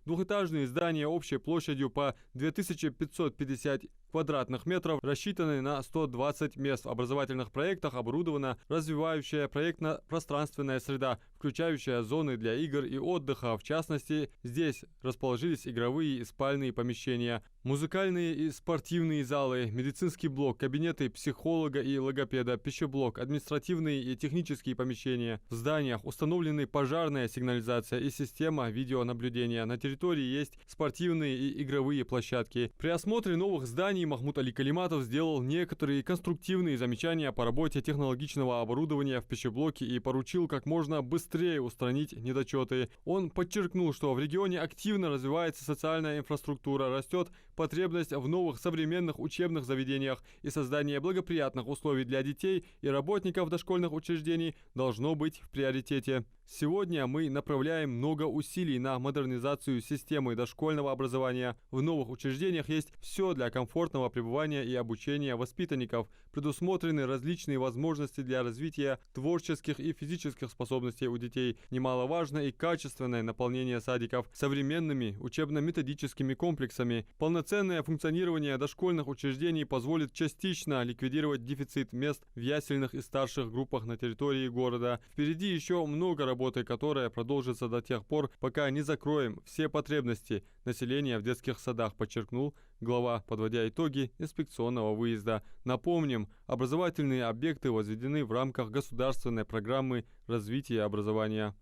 Двухэтажные здания общей площадью по 2550 квадратных метров, рассчитанные на 120 мест. В образовательных проектах оборудована развивающая проектно-пространственная среда, включающая зоны для игр и отдыха. В частности, здесь расположились игровые и спальные помещения, музыкальные и спортивные залы, медицинский блок, кабинеты психолога и логопеда, пищеблок, административные и технические помещения. В зданиях установлены пожарная сигнализация и система видеонаблюдения. На территории есть спортивные и игровые площадки. При осмотре новых зданий Махмуд Али Калиматов сделал некоторые конструктивные замечания по работе технологичного оборудования в пищеблоке и поручил как можно быстрее устранить недочеты. Он подчеркнул, что в регионе активно развивается социальная инфраструктура, растет потребность в новых современных учебных заведениях, и создание благоприятных условий для детей и работников дошкольных учреждений должно быть в приоритете. Сегодня мы направляем много усилий на модернизацию системы дошкольного образования. В новых учреждениях есть все для комфортного пребывания и обучения воспитанников. Предусмотрены различные возможности для развития творческих и физических способностей у детей. Немаловажно и качественное наполнение садиков современными учебно-методическими комплексами. Полноценное функционирование дошкольных учреждений позволит частично ликвидировать дефицит мест в ясельных и старших группах на территории города. Впереди еще много работы, которая продолжится до тех пор, пока не закроем все потребности населения в детских садах, подчеркнул глава, подводя итоги инспекционного выезда. Напомним, образовательные объекты возведены в рамках государственной программы развития образования.